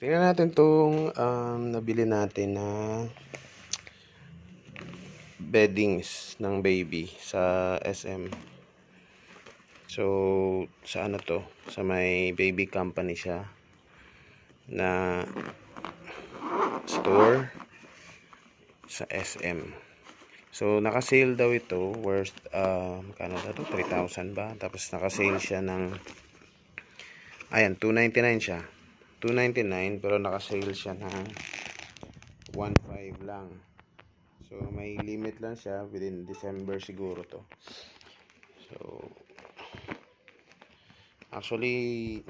Tingnan natin 'tong, nabili natin na beddings ng baby sa SM. So, sa ano 'to, sa may baby company siya na store sa SM. So, naka-sale daw ito worth, magkano daw 'to, 3,000 ba? Tapos naka-sale siya ng, ayan, 299 siya. 299 pero naka-sale siya ng 1,500 lang. So, may limit lang siya within December siguro to. So, actually,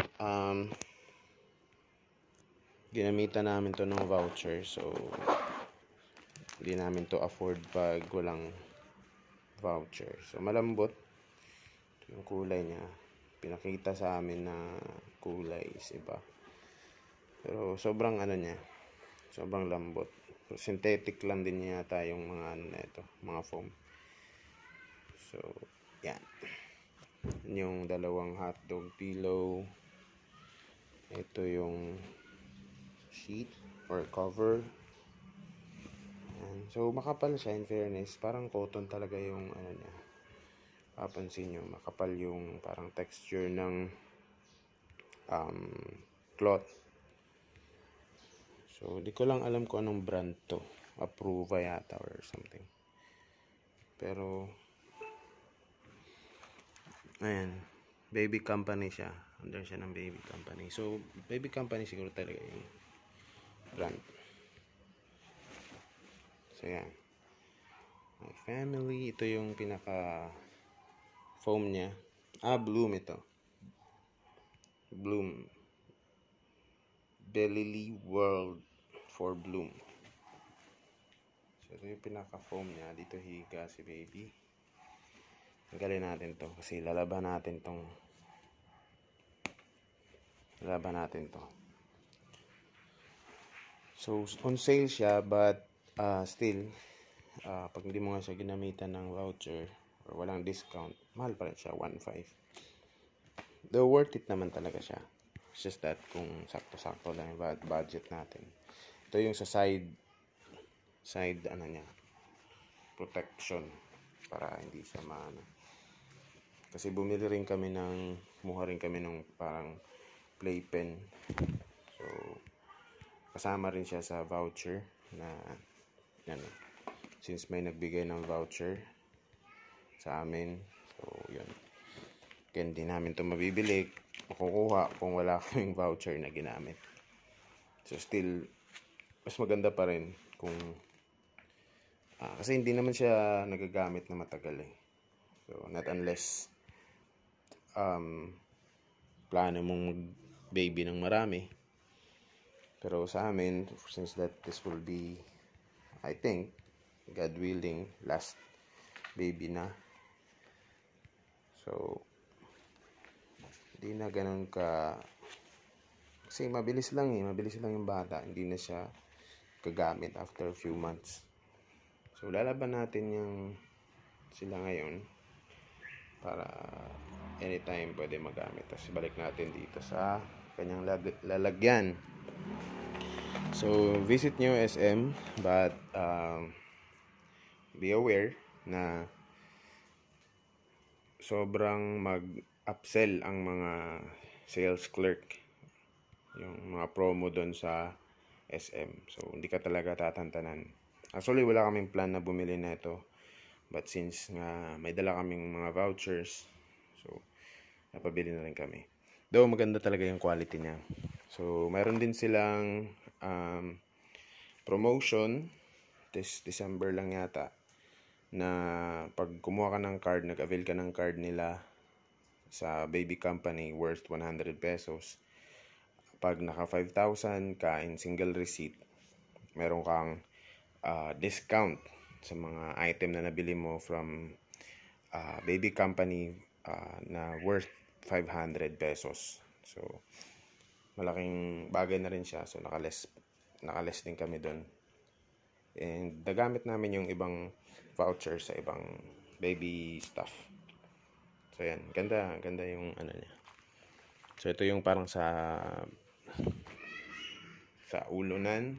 ginamitan namin to ng voucher. So, hindi namin to afford pag walang voucher. So, malambot. Ito yung kulay niya. Pinakita sa amin na kulay is iba. Pero sobrang ano niya. Sobrang lambot. Synthetic lang din yata yung mga ano na ito, mga foam. So, yan. Yung dalawang hotdog pillow. Ito yung sheet or cover. Yan. So, makapal siya in fairness. Parang cotton talaga yung ano niya. Papansin nyo, makapal yung parang texture ng cloth. So, di ko lang alam kung anong brand to. Approva yata or something. Pero, ayan. Baby company siya. Under siya ng baby company. So, baby company siguro talaga yung brand. So, yan. My family. Ito yung pinaka foam niya. Bloom ito. Bloom. Belly World for Bloom. So, ito yung pinaka-foam niya. Dito higa si baby. Tanggalin natin to kasi lalaban natin to. So, on sale siya but still, pag hindi mo nga siya ginamitan ng voucher or walang discount, mahal pa rin siya, 1,500. Though worth it naman talaga siya. It's just that kung sakto-sakto lang yung budget natin. Ito yung sa side ano niya, protection para hindi siya maano. Kasi bumili rin kami kumuha rin kami ng parang playpen. So, kasama rin siya sa voucher na ano, since may nagbigay ng voucher sa amin. So, yun. Kaya hindi namin ito mabibili, makukuha kung wala kaming voucher na ginamit. So, still, mas maganda pa rin kung kasi hindi naman siya nagagamit na matagal eh. So, not unless plano mong mag-baby ng marami. Pero sa amin, since that this will be, I think, God willing, last baby na. So, hindi na ganun kasi mabilis lang yung bata. Hindi na siya gagamit after a few months. So, lalaban natin yung sila ngayon para anytime pwede magamit. Tapos balik natin dito sa kanyang lalagyan. So, visit nyo SM but be aware na sobrang mag-upsell ang mga sales clerk, yung mga promo doon sa SM. So, hindi ka talaga tatantanan. Actually, wala kaming plan na bumili na ito. But since nga may dala kaming mga vouchers, so, napabili na rin kami. Though, maganda talaga yung quality niya. So, mayroon din silang promotion. This December lang yata. Na pag kumuha ka ng card, nag-avail ka ng card nila sa baby company worth 100 pesos. Pag naka 5,000 ka in single receipt, meron kang discount sa mga item na nabili mo from baby company na worth 500 pesos. So, malaking bagay na rin siya. So, nakaless din kami doon. And nagamit namin yung ibang voucher sa ibang baby stuff. So, yan. Ganda yung ano niya. So, ito yung parang sa sa ulunan.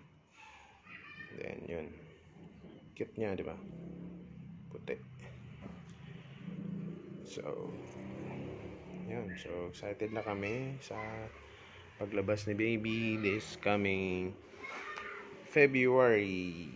Then yun, cute niya, di ba? Puti. So yun, so excited na kami sa paglabas ni baby this coming February.